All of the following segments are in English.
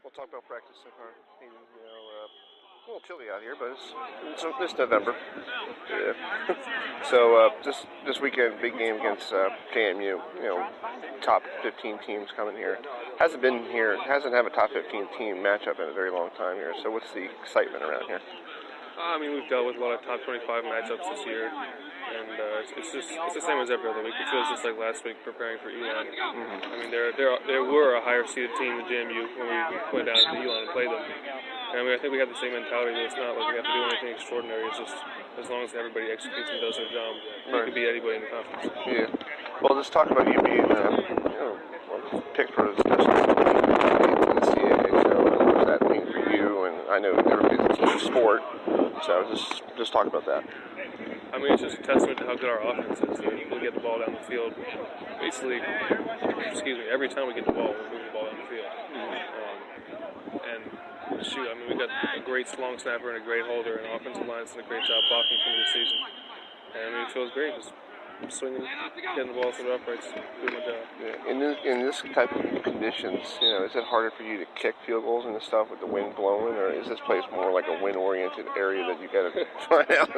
We'll talk about practice so far. You know, a little chilly out here, but it's November. Yeah. So this weekend, big game against JMU. You know, top 15 teams coming here. Hasn't had a top 15 team matchup in a very long time here. So what's the excitement around here? I mean, we've dealt with a lot of top 25 matchups this year, and it's the same as every other week. It feels just like last week preparing for Elon. I mean, there were a higher seeded team than JMU when we went down to Elon and played them. And I mean, I think we have the same mentality that it's not like we have to do anything extraordinary. It's just as long as everybody executes and does their job, you can beat anybody in the conference. Yeah. Well, let's talk about you being picked for this NCAA. So what does that mean for you? And I know everybody's a team sport. So just talk about that. I mean, it's just a testament to how good our offense is. We get the ball down the field. Basically, every time we get the ball, we're moving the ball down the field. And shoot, I mean, we got a great long snapper and a great holder, and offensive line's done a great job blocking through the season. And I mean, it feels great. Just swinging, getting the ball through the uprights, doing my job. Yeah. In this type of conditions, is it harder for you to kick field goals and stuff with the wind blowing, or is this place more like a wind-oriented area that you got to find out?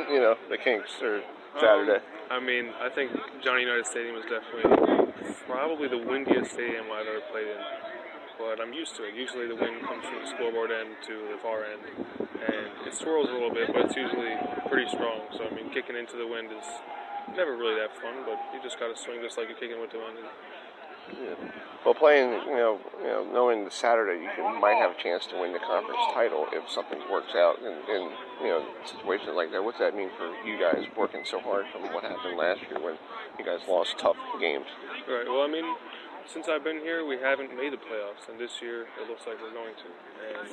The Kinks or Saturday. I mean, I think Johnny United Stadium is definitely probably the windiest stadium I've ever played in. But I'm used to it. Usually the wind comes from the scoreboard end to the far end, and it swirls a little bit, but it's usually pretty strong. So I mean, kicking into the wind is never really that fun, but you just got to swing just like you're kicking with the wind. Yeah. Well, playing, knowing the Saturday, might have a chance to win the conference title if something works out in situations like that. What's that mean for you guys working so hard from what happened last year when you guys lost tough games? Right. Well, I mean, since I've been here, we haven't made the playoffs, and this year it looks like we're going to. And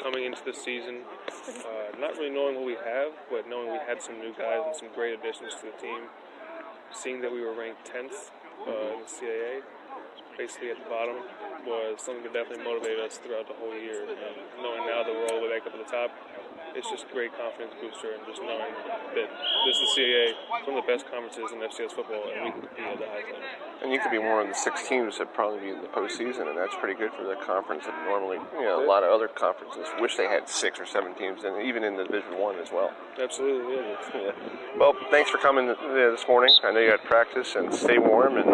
coming into the season, not really knowing what we have, but knowing we had some new guys and some great additions to the team, seeing that we were ranked 10th in the CAA, basically at the bottom, was something that definitely motivated us throughout the whole year. And knowing now that we're all the way back up at the top, it's just a great confidence booster, and just knowing that this is CAA, one of the best conferences in FCS football, and we can compete at the highest level. And you could be one of the 6 teams that probably be in the postseason, and that's pretty good for the conference. And normally, a lot of other conferences wish they had 6 or 7 teams, and even in the Division I as well. Absolutely, yeah. Well, thanks for coming this morning. I know you had practice, and stay warm, and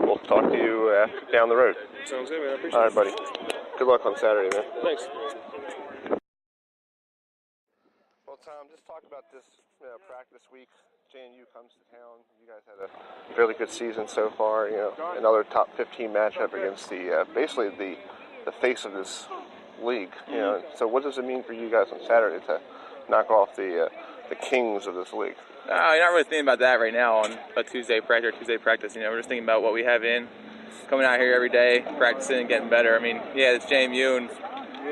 we'll talk to you down the road. Sounds good, man. I appreciate it. All right, buddy. Good luck on Saturday, man. Thanks. Well, Tom, just talk about this practice week. JNU comes to town. You guys had a fairly good season so far. Another top 15 matchup against basically the face of this league. So what does it mean for you guys on Saturday to knock off the kings of this league? You're not really thinking about that right now on a Tuesday practice. We're just thinking about what we have coming out here every day, practicing and getting better. I mean, yeah, it's JMU and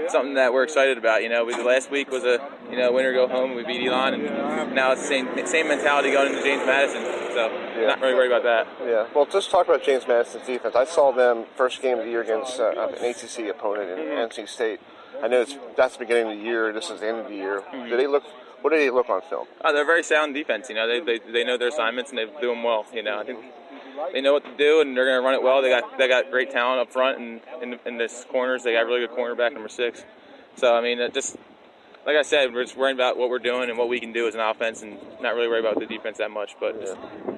something that we're excited about. Last week was a winner go home. We beat Elon, and now it's the same mentality going into James Madison. So not really worried about that. Yeah. Well, just talk about James Madison's defense. I saw them first game of the year against an ACC opponent in NC State. I know that's the beginning of the year. This is the end of the year. What do they look on film? They're very sound defense. They know their assignments and they do them well. I think they know what to do and they're going to run it well. They got great talent up front and in this corners. They got really good cornerback number 6. So I mean, just like I said, we're just worrying about what we're doing and what we can do as an offense, and not really worried about the defense that much. But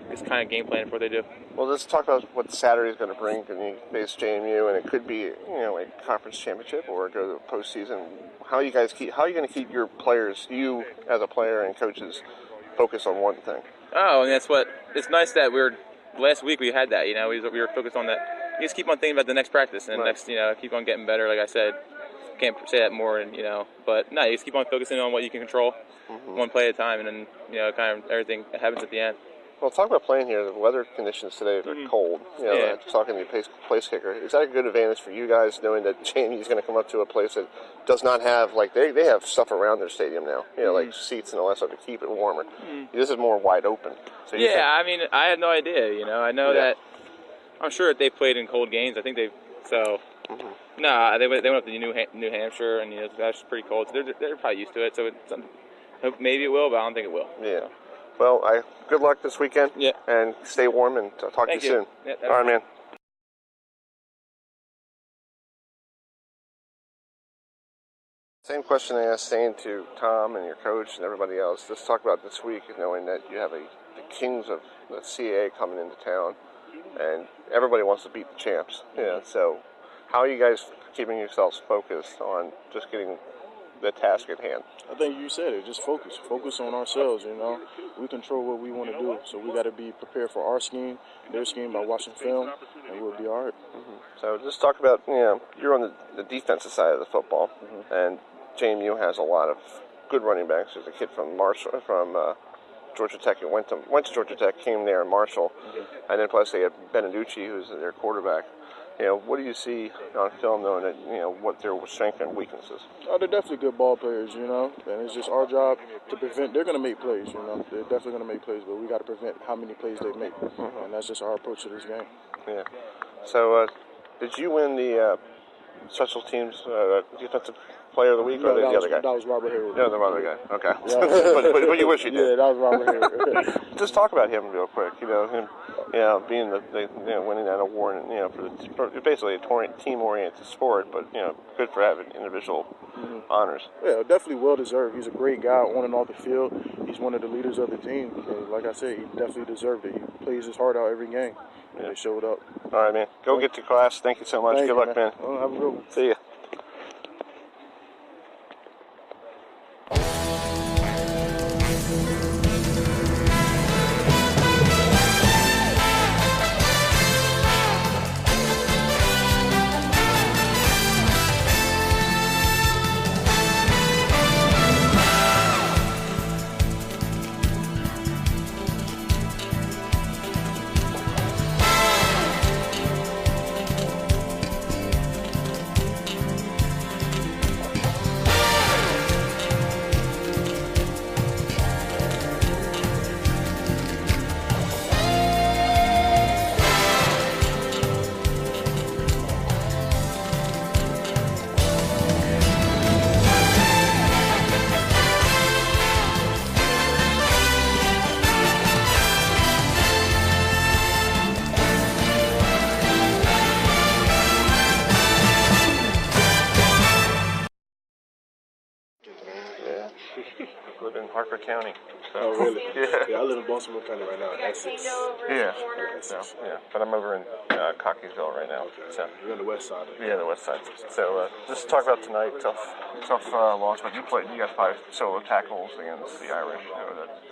just kind of game plan for what they do. Well, let's talk about what Saturday is going to bring. Can you face JMU, and it could be a conference championship or go to the postseason. How are you going to keep your players, you as a player and coaches, focused on one thing? Oh, and it's nice that last week we had that. We were focused on that. You just keep on thinking about the next practice and keep on getting better. Like I said, can't say that more, but no, you just keep on focusing on what you can control, one play at a time, and then kind of everything happens at the end. Well, talk about playing here. The weather conditions today are cold. Talking to the place kicker, is that a good advantage for you guys, knowing that JMU is going to come up to a place that does not have they have stuff around their stadium now, like seats and all that stuff to keep it warmer. This is more wide open. So I mean, I had no idea. I know that I'm sure that they played in cold games. I think they've so. No, they went up to New Hampshire, and that's pretty cold. So they're probably used to it. So maybe it will, but I don't think it will. Yeah. Well, good luck this weekend. Yeah. And stay warm, and talk to you soon. Yeah, all right, man. Same question I asked Stain to Tom and your coach and everybody else. Let's talk about this week, knowing that you have the kings of the CAA coming into town, and everybody wants to beat the champs. Yeah. So, how are you guys keeping yourselves focused on just getting the task at hand? I think you said it. Just focus. Focus on ourselves, We control what we want to do. So we got to be prepared for our scheme, their scheme by watching film, and we'll be all right. So just talk about, you're on the defensive side of the football, and JMU has a lot of good running backs. There's a kid from Georgia Tech who went to Georgia Tech, came there in Marshall, and then plus they have Beneducci, who's their quarterback. What do you see on film, knowing that, what their strengths and weaknesses? Oh, they're definitely good ball players, and it's just our job to prevent. They're going to make plays, They're definitely going to make plays, but we got to prevent how many plays they make, and that's just our approach to this game. Yeah. So, did you win the special teams defensive player of the week, or the other guy? That was Robert Hayward. Yeah, the other guy. Okay. Yeah. but you wish you did. Yeah, that was Robert Hayward. Just talk about him real quick. Him, being winning that award, for basically a team-oriented sport, but good for having individual honors. Yeah, definitely well deserved. He's a great guy on and off the field. He's one of the leaders of the team. And like I said, he definitely deserved it. He plays his heart out every game, and they showed up. All right, man. Go get to class. Thank you so much. Good luck, man. Well, have a good one. See ya. Live in Harker County. So. Oh, really? Yeah. I live in Baltimore County right now in Essex. Yeah. But I'm over in Cockeysville right now. So. You're on the west side. Yeah, the west side. So just talk about tonight. Tough loss, but you got 5 solo tackles against the Irish.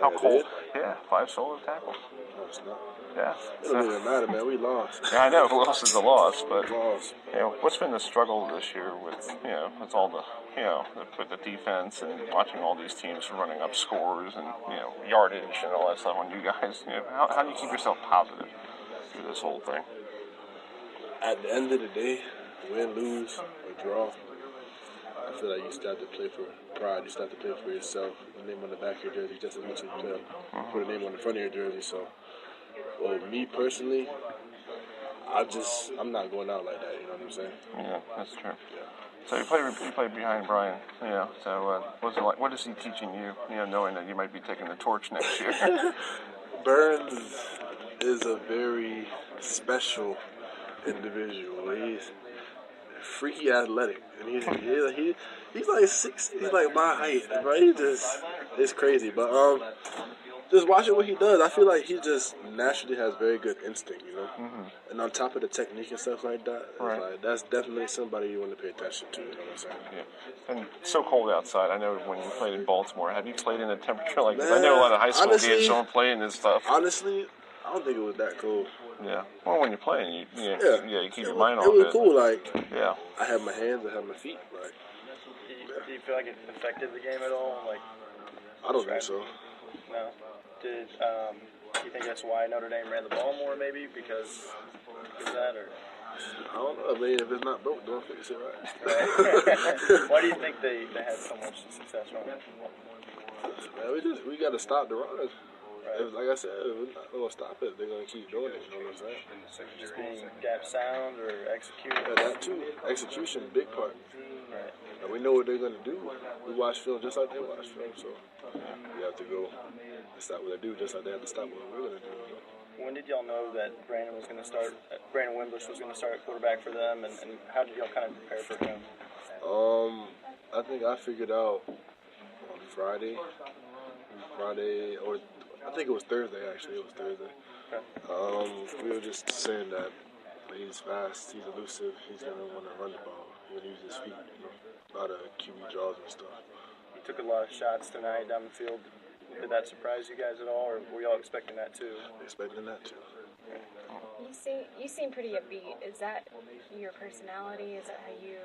How cold? Yeah, 5 solo tackles. No, it's not. Yeah. It don't even matter, man. We lost. Yeah, I know. Loss is a loss, but lost. What's been the struggle this year with with all the with the defense and watching all these teams running up scores and yardage and all that stuff on you guys? How do you keep yourself positive through this whole thing? At the end of the day, win, lose, or draw, I feel like you still have to play for pride. You still have to play for yourself. The name on the back of your jersey just as much as you put a name on the front of your jersey. So, me personally, I'm not going out like that. You know what I'm saying? Yeah, that's true. Yeah. So you play behind Brian. So what's it like? What is he teaching you? Knowing that you might be taking the torch next year. Burns is a very special individual. He's freaky athletic, and he's like 6. He's like my height, bro. It's crazy. But just watching what he does, I feel like he just naturally has very good instinct, And on top of the technique and stuff like that, right. Like, that's definitely somebody you want to pay attention to. You know what I'm saying? Yeah. And it's so cold outside. I know when you played in Baltimore, have you played in a temperature like this? I know a lot of high school kids don't play in this stuff. Honestly, I don't think it was that cold. Yeah. Well, when you're playing, you keep your mind on it. It was cool. Like, yeah. I have my hands, I have my feet. Like, do you feel like it affected the game at all? Like, I don't think so. No. Did you think that's why Notre Dame ran the ball more, maybe because of that, or? I don't know. I mean, if it's not broke, don't fix it right. Why do you think they had so much success running? Man, we got to stop the runners. Right. Like I said, if we're not going to stop it, they're going to keep doing it. You know what I'm saying? Just being gap sound or executing? Yeah, that too. Execution, big part. Right. And we know what they're going to do. We watch film just like they watch film, so we have to go and stop what they do just like they have to stop what we're going to do. When did y'all know that Brandon Wimbush was going to start at quarterback for them, and how did y'all kind of prepare for him? I think I figured out on Friday, or I think it was Thursday, actually. It was Thursday. We were just saying that he's fast, he's elusive, he's going to want to run the ball. He's going to use his feet, a lot of QB draws and stuff. He took a lot of shots tonight down the field. Did that surprise you guys at all, or were y'all expecting that too? Expecting that too. You seem pretty upbeat. Is that your personality? Is that how you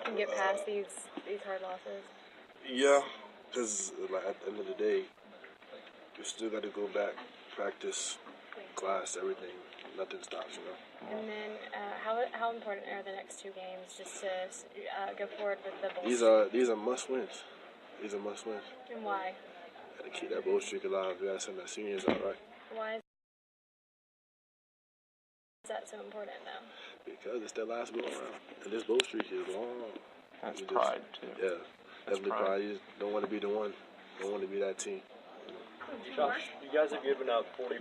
can get past these hard losses? Yeah, because at the end of the day, you still got to go back, practice, class, everything. Nothing stops, And then, how important are the next two games just to go forward with the bowl? These are must wins. These are must wins. And why? Got to keep that bowl streak alive. We got to send our seniors out right. Why is that so important, though? Because it's their last go around, and this bowl streak is long. That's pride too. Yeah, definitely pride. You just don't want to be the one. Don't want to be that team. Josh, you guys have given up 40.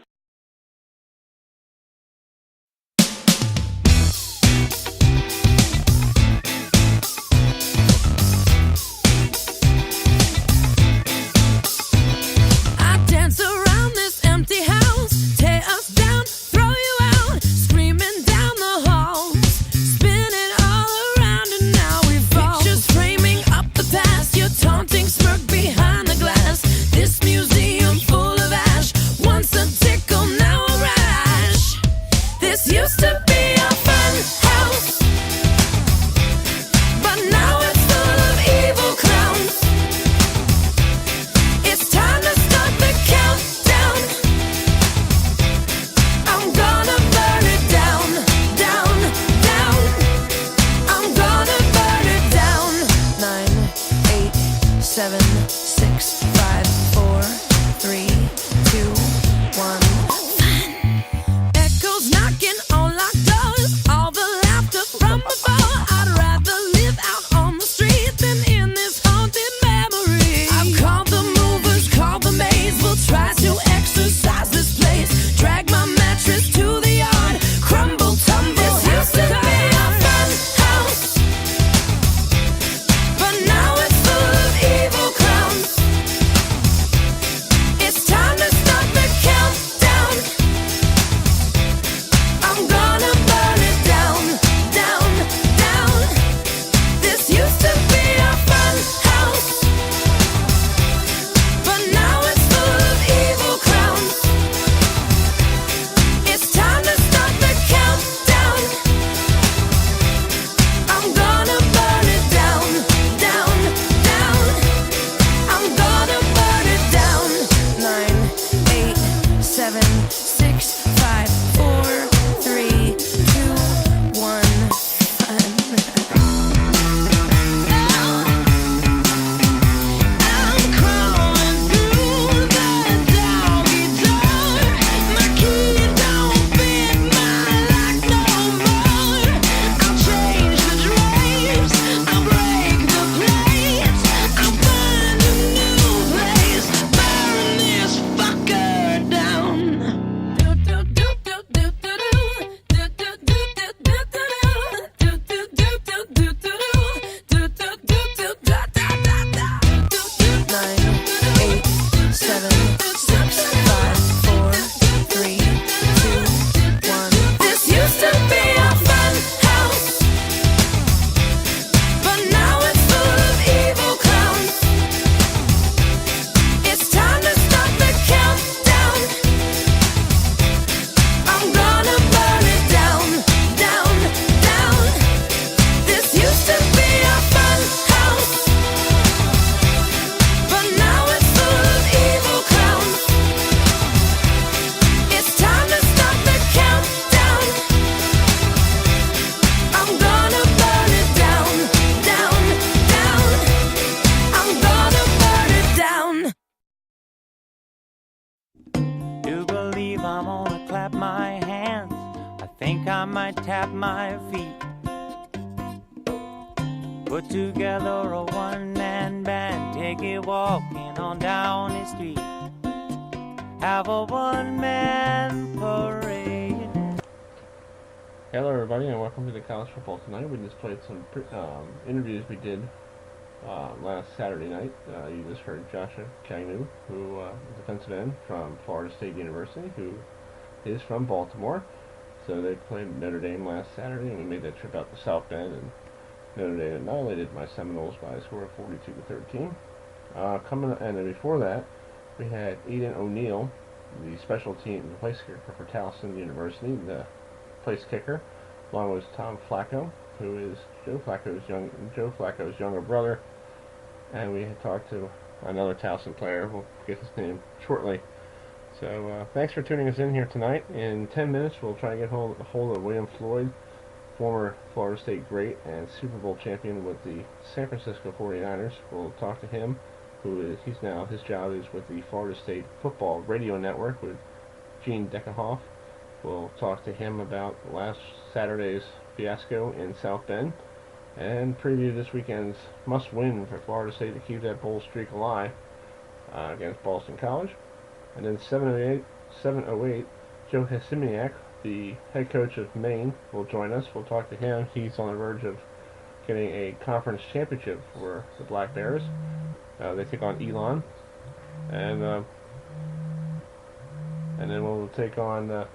I might tap my feet. Put together a one-man band, take it walking on down the street. Have a one-man parade. Hello, everybody, and welcome to the College Football Tonight. We just played some interviews we did last Saturday night. You just heard Joshua Kainu, who is a defensive end from Florida State University, who is from Baltimore. So they played Notre Dame last Saturday, and we made that trip out to South Bend, and Notre Dame annihilated my Seminoles by a score of 42-13. And then before that, we had Aiden O'Neill, the special team place kicker for Towson University, the place kicker, along with Tom Flacco, who is Joe Flacco's younger brother, and we had talked to another Towson player. We'll get his name shortly. So thanks for tuning us in here tonight. In 10 minutes, we'll try to get hold of William Floyd, former Florida State great and Super Bowl champion with the San Francisco 49ers. We'll talk to him, his job is with the Florida State Football Radio Network with Gene Deckenhoff. We'll talk to him about last Saturday's fiasco in South Bend and preview this weekend's must-win for Florida State to keep that bowl streak alive against Boston College. And then 7:08, Joe Harasymiak, the head coach of Maine, will join us. We'll talk to him. He's on the verge of getting a conference championship for the Black Bears. They take on Elon, and then we'll take on.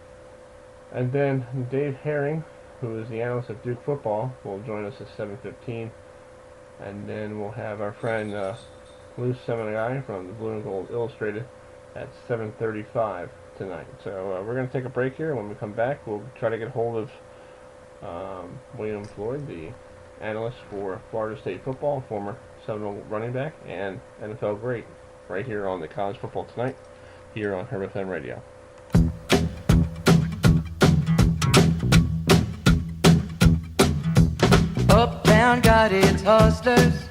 And then Dave Herring, who is the analyst of Duke football, will join us at 7:15. And then we'll have our friend Lou Seminagai from the Blue and Gold Illustrated at 7:35 tonight. So we're going to take a break here. When we come back, we'll try to get hold of William Floyd, the analyst for Florida State football, former Seminole running back, and NFL great, right here on the College Football Tonight, here on Herb FM Radio. Uptown got its hustlers,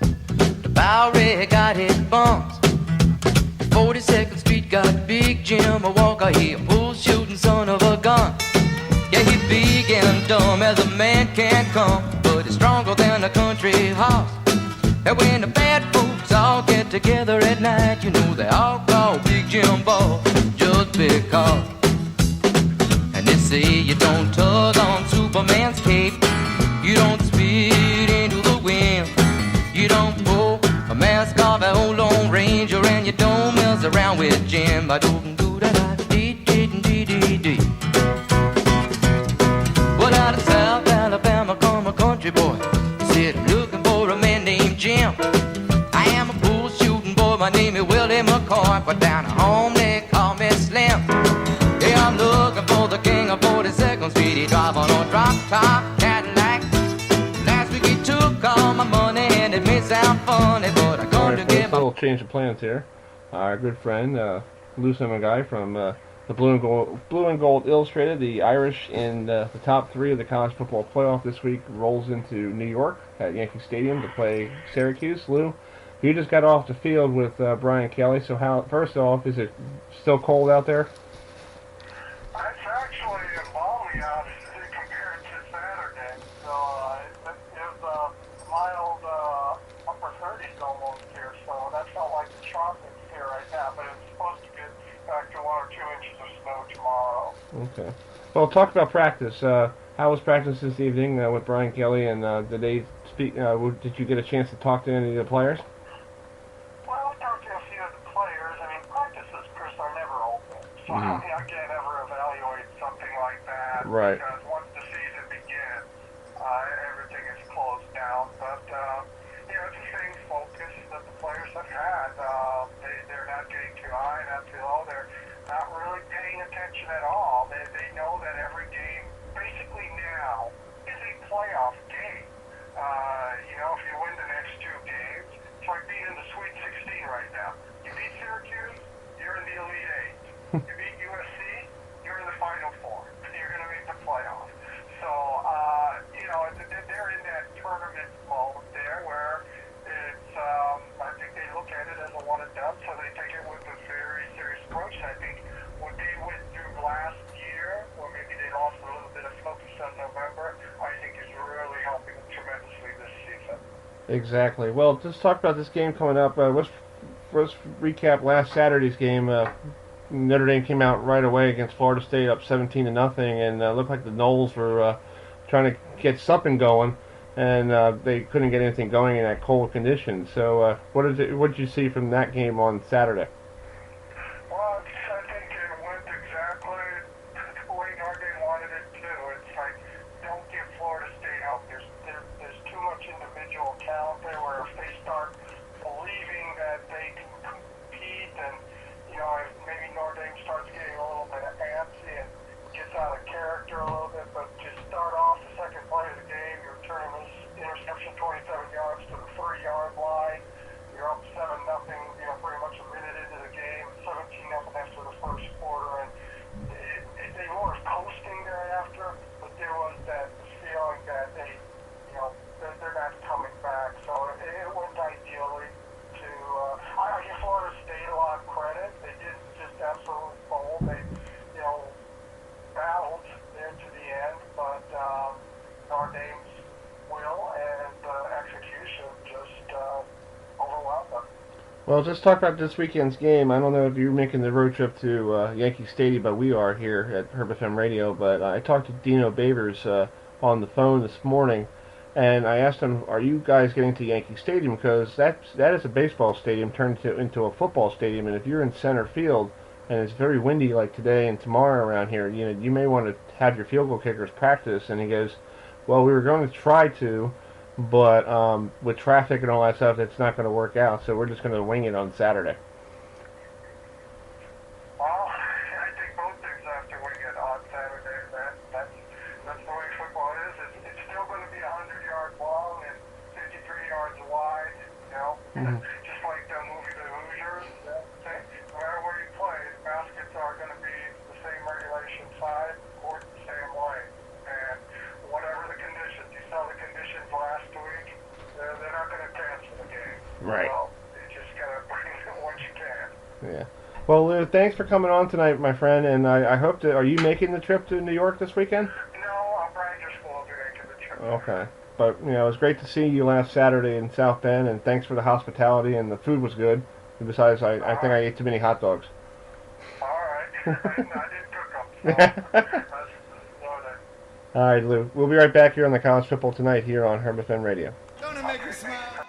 the Bowery got its bums. 42nd Street got Big Jim, a Walker, he a bull shooting son of a gun. Yeah, he's big and dumb as a man can come, but he's stronger than a country horse. And when the bad folks all get together at night, you know they all call Big Jim Ball just because. And they say you don't tug on Superman's cape, you don't spit into the wind, you don't pull a mask off an old Lone Ranger, and you don't mess around with Jim. But out of South Alabama come a country boy. He said, I'm looking for a man named Jim. I am a bull shooting boy, my name is Willie McCoy, but down at home they call me Slim. Yeah, I'm looking for the king of 42nd Street. He drive on a drop top Cadillac. Last week he took all my money, and it may sound funny, but I come to get my... A little change of plans here. Our good friend Lou Seminagai from the Blue and Gold Illustrated, the Irish in the top three of the college football playoff this week, rolls into New York at Yankee Stadium to play Syracuse. Lou, you just got off the field with Brian Kelly, so first off, is it still cold out there? It's actually balmy out compared to Saturday. So it was mild upper 30s almost here. So that's not like the tropics here right now. But it's supposed to get back to 1 or 2 inches of snow tomorrow. Okay. Well, talk about practice. How was practice this evening with Brian Kelly, and did they speak? Did you get a chance to talk to any of the players? Well, I talked to a few of the players. I mean, practices, Chris, are never open. So I can't ever evaluate something like that. Right. Because once the season begins, everything is closed down. But, it's the same focus that the players have had. They're not getting too high, not too low. They're not really paying attention at all. They know that every game, basically now, is a playoff game. If you win the next 2 games, it's like being in the Sweet 16 right now. You beat Syracuse, you're in the Elite 8. You beat USC, you're in the Final Four. You're going to make the playoff. So, they're in that tournament mode there where it's, I think they look at it as a one and done, so they take it with a very serious approach. I think what they went through last year, or maybe they lost a little bit of focus on November, I think is really helping them tremendously this season. Exactly. Well, let's talk about this game coming up. Let's recap last Saturday's game. Notre Dame came out right away against Florida State up 17-0, and looked like the Noles were trying to get something going, and they couldn't get anything going in that cold condition. So what did you see from that game on Saturday? Well, I think it went exactly the way Notre Dame wanted it to. It's like, don't give Florida State help. There's too much individual talent there where if they start believing that they can compete and, maybe Notre Dame starts getting a little bit antsy and gets out of character a little bit, but just start off the second play of the game, you're turning this interception 27 yards to the 3-yard line. You're up 7-0, pretty much a minute into the game, 17-0 after the first quarter, and they were coasting thereafter, but there was that feeling that they're not coming back. So it went ideally to. I give Florida State a lot of credit. They didn't just absolutely fold. They, battled there to the end, but Notre Dame's will and execution just overwhelmed them. Well, let's talk about this weekend's game. I don't know if you're making the road trip to Yankee Stadium, but we are here at Herb FM Radio. But I talked to Dino Babers on the phone this morning, and I asked him, "Are you guys getting to Yankee Stadium? Because that is a baseball stadium turned into a football stadium, and if you're in center field and it's very windy like today and tomorrow around here, you may want to have your field goal kickers practice." And he goes, "Well, we were going to try to, but with traffic and all that stuff, it's not going to work out, so we're just going to wing it on Saturday." Well, I think both things have to wing it on Saturday. That's the way football is. It's still going to be 100 yards long and 53 yards wide, just like the movie The Hoosiers. No matter where you play, the baskets are going to be the same regulation size, court the same way. And whatever the conditions, you saw the conditions last week, they're not going to cancel the game. Right. So you just got to bring it what you can. Yeah. Well, Lou, thanks for coming on tonight, my friend, and I hope to. Are you making the trip to New York this weekend? No, Rangers will be making the trip. Okay. But, it was great to see you last Saturday in South Bend, and thanks for the hospitality, and the food was good. And besides, I think I ate too many hot dogs. All right. I didn't cook them. So that's loaded. All right, Lou. We'll be right back here on the College Football Tonight here on Herb FM Radio. Gonna make you smile.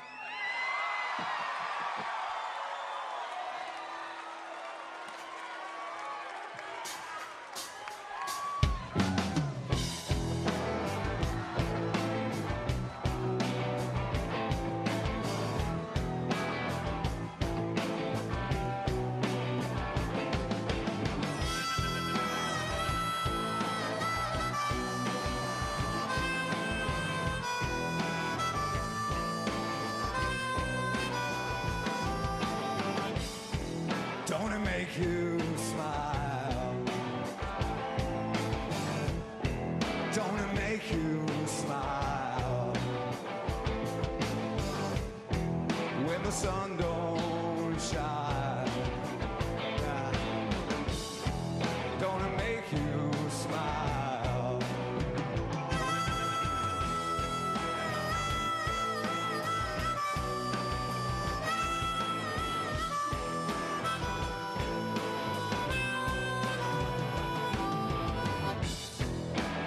Don't it make you smile? Don't it make you smile? When the sun don't shine, don't it make you smile?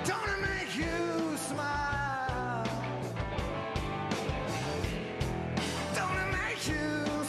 Don't it make you smile? Don't it make you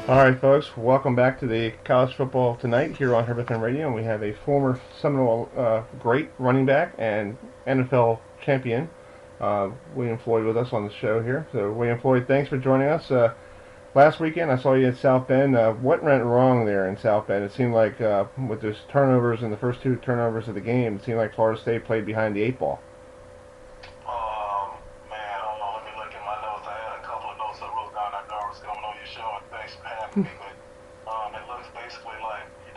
All right, folks, welcome back to the College Football Tonight here on Herberton Radio, and we have a former Seminole great running back and NFL champion, William Floyd, with us on the show here. So, William Floyd, thanks for joining us. Last weekend, I saw you at South Bend. What went wrong there in South Bend? It seemed like with those turnovers in the first two turnovers of the game, it seemed like Florida State played behind the eight ball. Man, hold on, let me look at my notes. I had a couple of notes I wrote down. I know I was coming on your show, and thanks for having me. But it looks basically like, we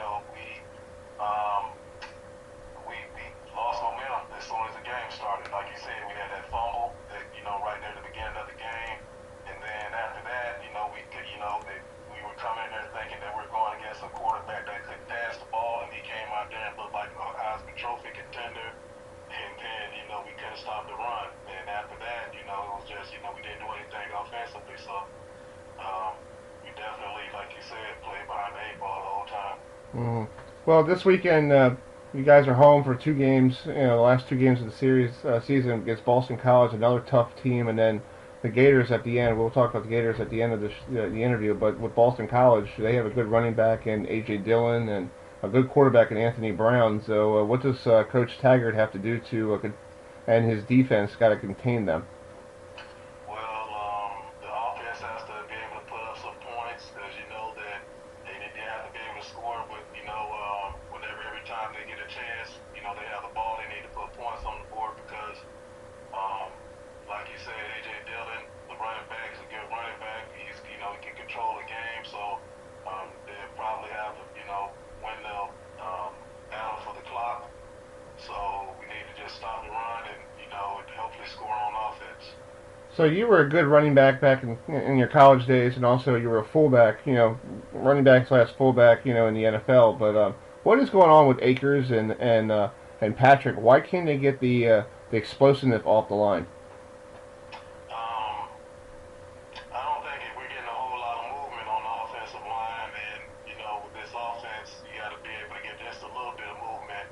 lost momentum as soon as the game started. Like you said, we had that fumble that, right near the beginning of the game. And then after that, we were coming in there thinking that we're going against a quarterback that could pass the ball, and he came out there and looked like a Heisman Trophy contender. And then, we couldn't stop the run. And after that, it was just, we didn't do anything offensively. So we definitely, like you said, played behind the eight ball the whole time. Mm-hmm. Well, this weekend, you guys are home for two games, the last two games of the season against Boston College, another tough team, and then the Gators at the end. We'll talk about the Gators at the end of the interview, but with Boston College, they have a good running back in A.J. Dillon and a good quarterback in Anthony Brown. So what does Coach Taggart have to do to, and his defense, got to contain them? Well, the offense has to be able to put up some points, because you know that they have to be able to score, but whenever every time they get a chance, they have the ball, they need to put points on the board, because like you said, A.J. Dillon, the running back, is a good running back. He can control the game, so they'll probably have to, win the battle for the clock. So we need to just stop the run and, hopefully score on offense. So you were a good running back in your college days, and also you were a fullback, running back / fullback, in the NFL. But what is going on with Akers and Patrick? Why can't they get the explosiveness off the line? I don't think we're getting a whole lot of movement on the offensive line, and with this offense, you got to be able to get just a little bit of movement.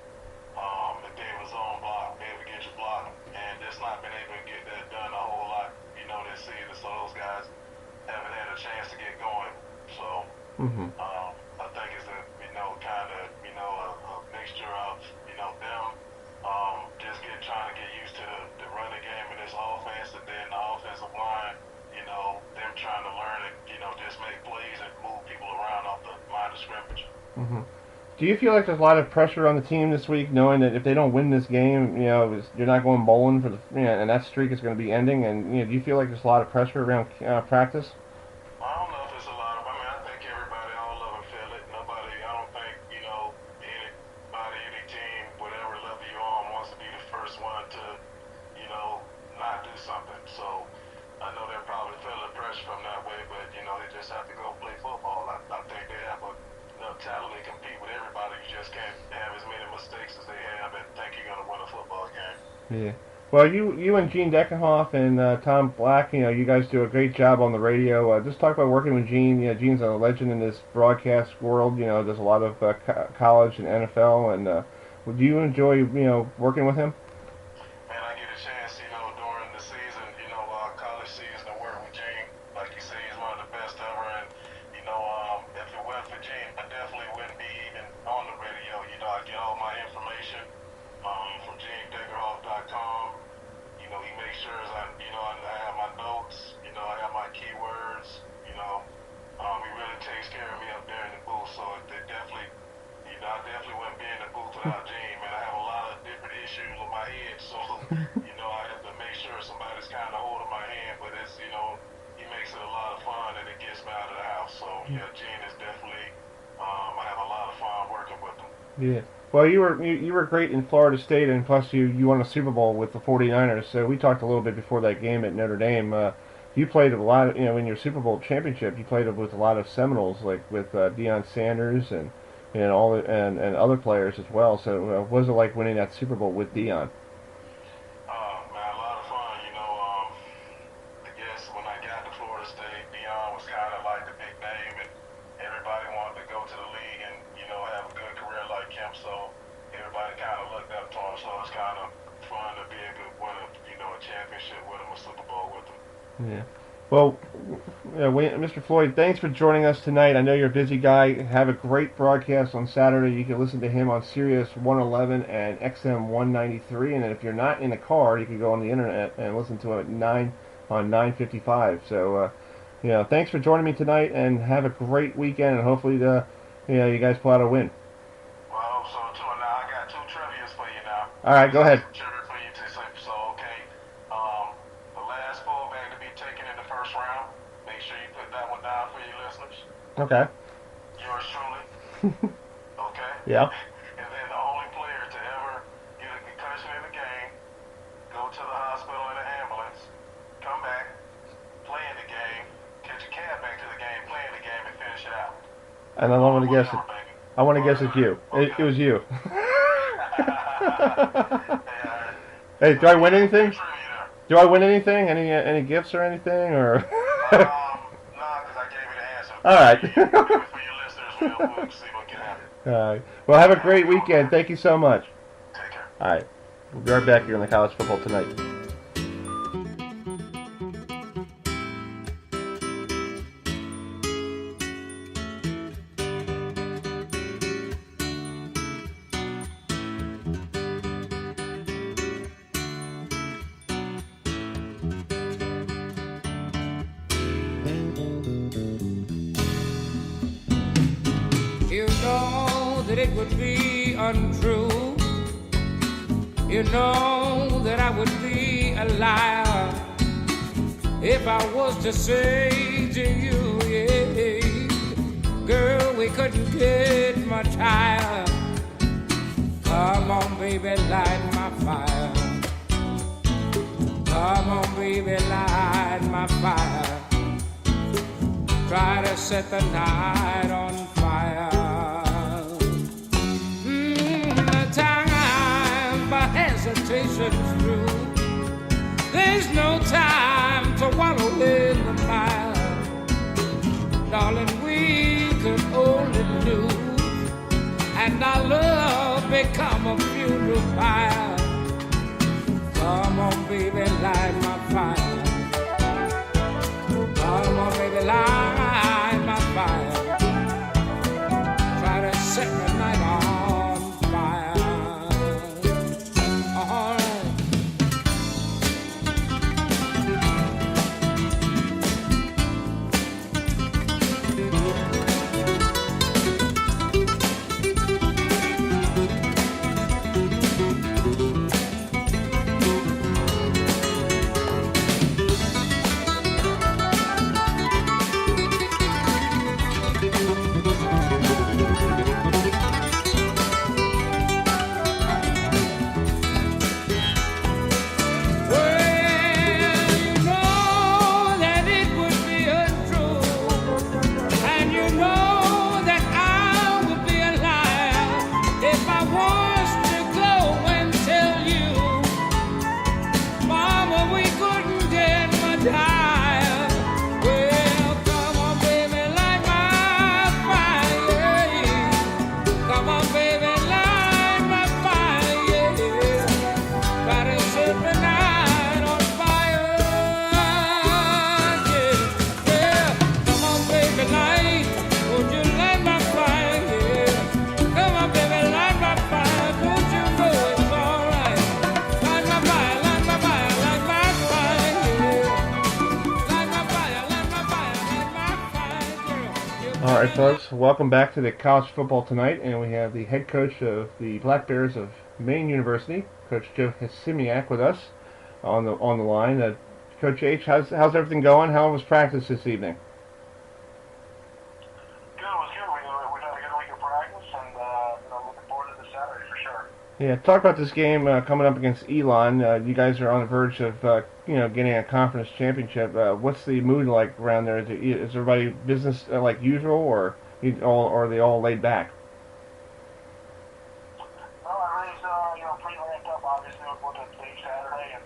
If they have a zone block, be able to get your block, and just not been able to get that done a whole lot, this season. So those guys haven't had a chance to get going. So I think it's a mixture of them just trying to get used to the running game in this offense, and then the offensive line, them trying to learn and just make plays and move people around off the line of scrimmage. Do you feel like there's a lot of pressure on the team this week, knowing that if they don't win this game, you're not going bowling for and that streak is going to be ending? And do you feel like there's a lot of pressure around practice? I don't know if there's a lot of. I think everybody, all of them feel it. Nobody, I don't think anybody, any team, whatever level you're on, wants to be the first one to not do something. So I know they're probably feeling pressure from that way, but they just have to go play football. I think they have enough talent to compete with everybody. You just can't have as many mistakes as they have and think you're going to win a football game. Yeah. Well, you and Gene Deckenhoff and Tom Black, you guys do a great job on the radio. Just talk about working with Gene. Gene's a legend in this broadcast world. Does a lot of college and NFL. And do you enjoy, working with him? Man, I get a chance, during the season, college season, to work with Gene. Like you say, he's one of the best ever. And, if it wasn't for Gene, I definitely wouldn't be even on the radio. I get all my information from GeneDeckerhoff.com. He makes sure I have my notes, I have my keywords, he really takes care of me up there in the booth. So it definitely, I definitely wouldn't be in the booth without Gene, man. I have a lot of different issues with my head, so, I have to make sure somebody's kind of holding my hand, but it's, he makes it a lot of fun and it gets me out of the house. So, yeah, Gene is definitely, I have a lot of fun working with him. Yeah. Well, you were great in Florida State, and plus you won a Super Bowl with the 49ers. So we talked a little bit before that game at Notre Dame. You played a lot, in your Super Bowl championship. You played with a lot of Seminoles, like with Deion Sanders and other players as well. So what was it like winning that Super Bowl with Deion? Man, a lot of fun. I guess when I got to Florida State, Deion was kind of like the big name, and everybody wanted to go to the league and have a good career like him. So everybody kind of looked up to him. So it's kind of fun to be able to win a championship with him, a Super Bowl with him. Yeah. Well, Mr. Floyd, thanks for joining us tonight. I know you're a busy guy. Have a great broadcast on Saturday. You can listen to him on Sirius 111 and XM 193. And if you're not in a car, you can go on the internet and listen to him at 9 on 955. So, thanks for joining me tonight, and have a great weekend. And hopefully, you guys pull out a win. Well, I hope so too. And now I got 2 trivias for you now. All right, go ahead. Trivia for you too. So okay. The last fullback to be taken in the first round. Make sure you put that one down for your listeners. Okay. Yours truly. Okay. Yeah. And then the only player to ever get a concussion in the game, go to the hospital in an ambulance, come back, play in the game, catch a cab back to the game, play in the game, and finish it out. And I want to guess it. I want to guess it's you. It was you. Hey, do I win anything? Do I win anything? Any gifts or anything? Or? No, because I gave you the answer. All right. For your listeners, we'll see what can happen. All right. Well, have a great weekend. Thank you so much. Take care. All right. We'll be right back here on the College Football Tonight. You know that it would be untrue. You know that I would be a liar if I was to say to you, yeah, girl, we couldn't get much higher. Come on, baby, light my fire. Come on, baby, light my fire. Try to set the night on fire. The time for hesitation's through. There's no time to wallow in the mire. Darling, we could only lose, and our love become a funeral pyre. Come on, baby, light my fire. Come on, baby, light my fire. Try to set the night on fire. All right. All right, folks, welcome back to the College Football Tonight, and we have the head coach of the Black Bears of Maine University, Coach Joe Harasymiak, with us on the line. Coach H, how's everything going? How was practice this evening? Good, it was good. We had a good week of practice, and looking forward to this Saturday for sure. Yeah, talk about this game coming up against Elon. You guys are on the verge of getting a conference championship. What's the mood like around there? Is everybody business like usual, or are they all laid back? Well, everybody's pretty ramped up, obviously, with what's at stake Saturday, and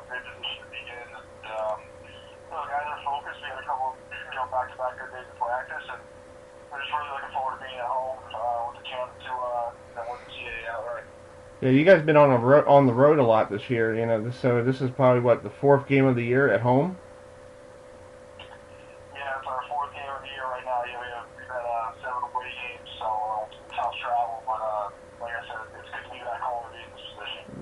great position to be in. And the guys are focused. We had a couple back-to-back good days of practice, and we're just really looking forward to being at home with the chance to win the CAA outright. Yeah, you guys have been on the road a lot this year. So this is probably the 4th game of the year at home.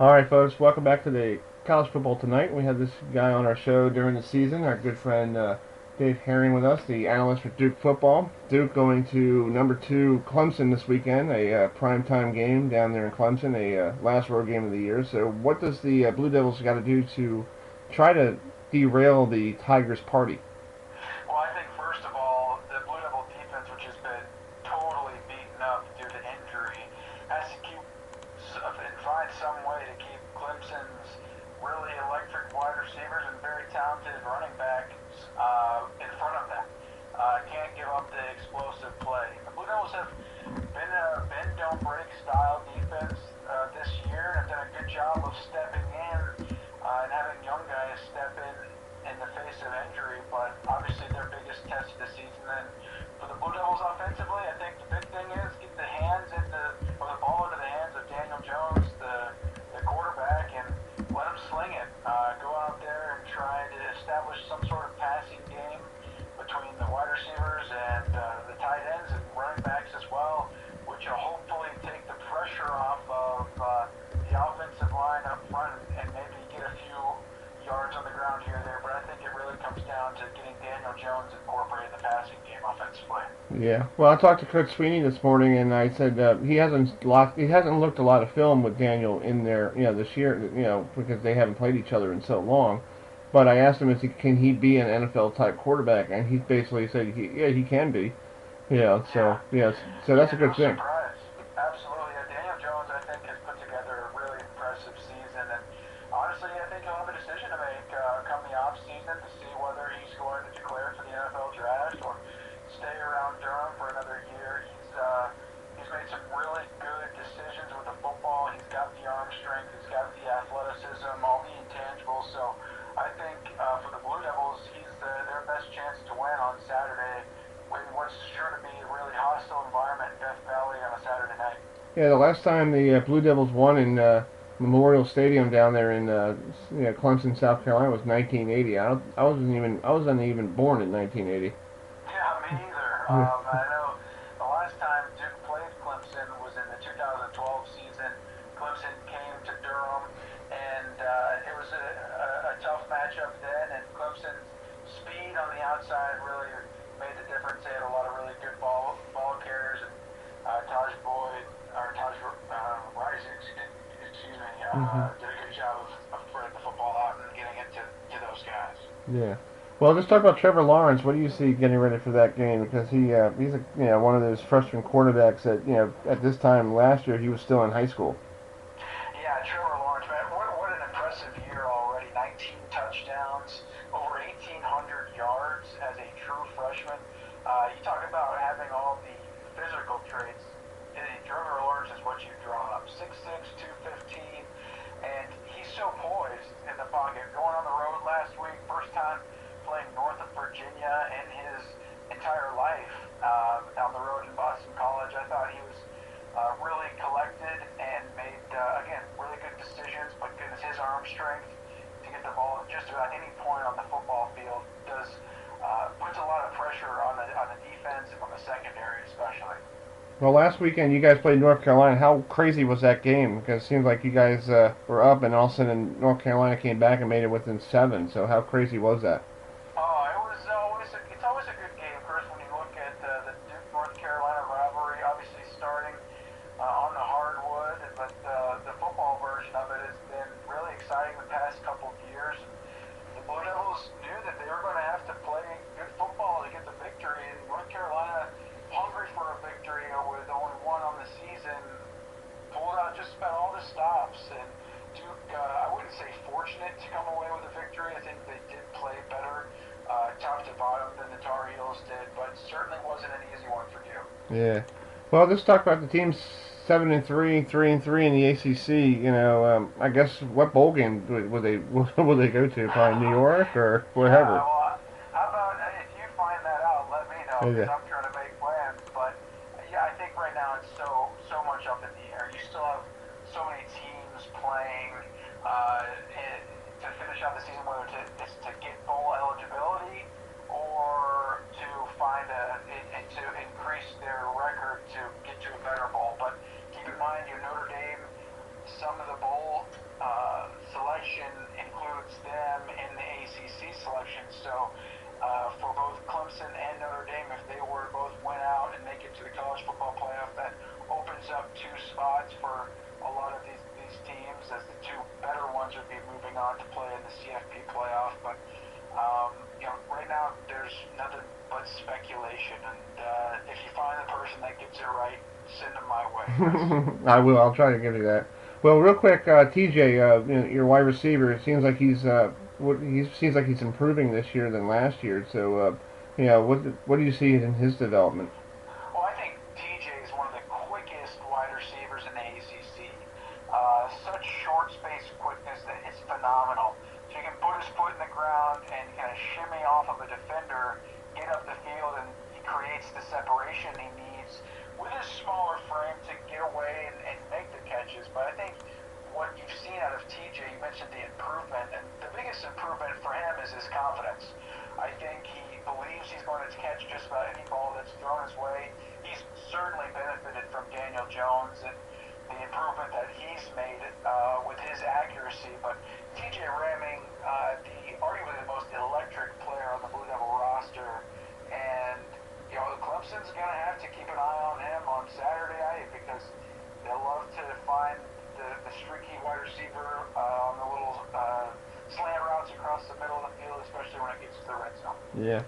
All right, folks, welcome back to the College Football Tonight. We have this guy on our show during the season, our good friend Dave Herring with us, the analyst for Duke football. Duke going to number 2 Clemson this weekend, a primetime game down there in Clemson, a last road game of the year. So what does the Blue Devils got to do to try to derail the Tigers' party? Well, I think first of all, the Blue Devil defense, which has been totally beaten up due to injury, has to keep and find some way to keep Clemson's really electric wide receivers and very talented running backs in front of them. Can't give up the explosive play. The Blue Devils have been a bend don't break style defense this year and have done a good job of stepping in and having young guys step in the face of injury, but obviously their biggest test of the season. And for the Blue Devils offensively, I think the big thing is get the ball into the hands of Daniel Jones, the quarterback, and let him sling it. Go out there and try to establish some sort of passing game between the wide receivers and the tight ends and running backs as well, which will hopefully take the pressure off of the offensive line up front and maybe get a few yards on the ground here or there. But I think it really comes down to getting Daniel Jones incorporated in the passing game offensively. Yeah, well, I talked to Coach Sweeney this morning, and I said he hasn't looked a lot of film with Daniel in there, this year, because they haven't played each other in so long. But I asked him, can he be an NFL type quarterback, and he basically said, he can be. So that's a good thing. Surprise. Absolutely. Daniel Jones, I think, has put together a really impressive season, and honestly, I think he'll have a decision to make come the off season to see whether he's going to declare for the NFL draft or stay around Durham for another year. He's made some really good decisions with the football. He's got the arm strength, he's got the athleticism, all the intangibles. So I think for the Blue Devils, he's their best chance to win on Saturday in what's sure to be a really hostile environment in Death Valley on a Saturday night. Yeah, the last time the Blue Devils won in Memorial Stadium down there in Clemson, South Carolina was 1980. I wasn't even born in 1980. Yeah, me neither. I know the last time Duke played Clemson was in the 2012 season. Clemson came to Durham, and it was a tough matchup then, and Clemson's speed on the outside really made the difference. They had a lot of really good ball carriers, and Taj Rising, did a good job of spreading the football out and getting it to those guys. Yeah. Well, let's talk about Trevor Lawrence. What do you see getting ready for that game? Because he's one of those freshman quarterbacks that at this time last year he was still in high school. Yeah, Trevor Lawrence, man, what an impressive year already. 19 touchdowns, over 1,800 yards as a true freshman. You talk about having all the physical traits. Trevor Lawrence is what you draw up. 6'6", 215, and he's so poised in the pocket. Going on the road last week, first time playing north of Virginia in his entire life on the road in Boston College. I thought he was really collected and made, again, really good decisions, but goodness, his arm strength to get the ball at just about any point on the football field puts a lot of pressure on the defense and on the secondary especially. Well, last weekend you guys played North Carolina. How crazy was that game? Because it seems like you guys were up, and all of a sudden North Carolina came back and made it within 7. So how crazy was that? It's always a good game, Chris, when you look at the Duke-North Carolina rivalry, obviously starting on the hardwood, but the football version of it has been really exciting the past couple of years. The Blue Devils knew that they were going to have to play good football to get the victory, and North Carolina, hungry for a victory with only one on the season, pulled out just about all the stops, and Duke, I wouldn't say fortunate to come away with a victory. I think they did play better top to bottom than the Tar Heels did, but certainly wasn't an easy one for Duke. Yeah. Well, let's talk about the teams 7-3, 3-3 in the ACC. I guess what bowl game will they go to? Probably New York or wherever. Well, how about if you find that out, let me know, because Okay. I'm trying to make plans. But yeah, I think right now it's so much up in the air. You still have so many teams playing to finish out the season, whether it's to get bowl eligibility or to find to increase their record to get to a better bowl. But keep in mind, Notre Dame, some of the bowl So for both Clemson and Notre Dame, if they were to both win out and make it to the college football playoff, that opens up 2 spots for a lot of these teams, as the 2 better ones would be moving on to play in the CFP playoff. But right now there's nothing but speculation, and if you find the person that gets it right, send them my way. I will. I'll try to give you that. Well, real quick, TJ, your wide receiver, it seems like he's improving this year than last year. So, what do you see in his development? Well, I think TJ is one of the quickest wide receivers in the ACC. Such short space quickness that it's phenomenal. So he can put his foot in the ground and kind of shimmy off of a defender, get up the field, and he creates the separation he needs with his smaller frame to get away and make the catches. But I think what you've seen out of TJ, you mentioned the improvement, and the biggest improvement for him is his confidence. I think he believes he's going to catch just about any ball that's thrown his way. He's certainly benefited from Daniel Jones and the improvement that he's made with his accuracy. But TJ Ramming, arguably the most electric player on the Blue Devil roster, and Clemson's going to have to keep an eye on him on Saturday because they'll love to find the streaky wide receiver on the little slant routes across the middle of the field, especially when it gets to the red zone. Yeah.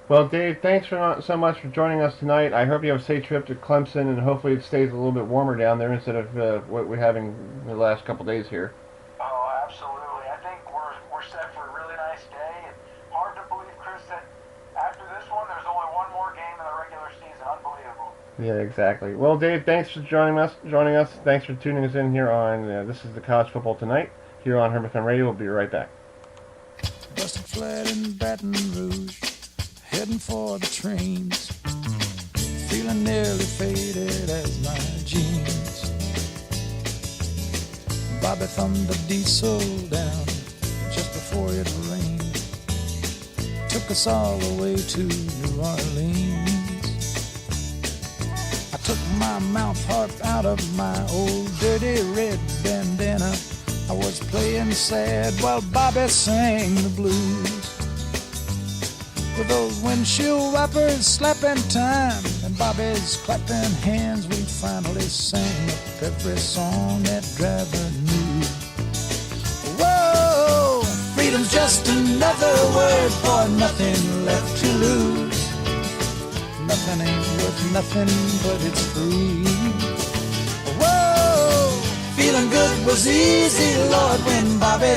Well, Dave, thanks so much for joining us tonight. I hope you have a safe trip to Clemson, and hopefully it stays a little bit warmer down there instead of what we're having the last couple days here. Oh, absolutely. I think we're set for a really nice day. And hard to believe, Chris, that after this one, there's only one more game in the regular season. Unbelievable. Yeah, exactly. Well, Dave, thanks for joining us. Thanks for tuning us in here on This is the College Football Tonight here on Herb FM Radio. We'll be right back. Busted flat in Baton Rouge, heading for the trains, feeling nearly faded as my jeans. Bobby thumbed the diesel down just before it rained, took us all the way to New Orleans. I took my mouth harp out of my old dirty red bandana. I was playing sad while Bobby sang the blues. With those windshield wipers slapping time and Bobby's clapping hands, we finally sang up every song that driver knew. Whoa, freedom's just another word for nothing left to lose. Nothing ain't worth nothing, but it's free. Whoa, feeling good was easy, Lord, when Bobby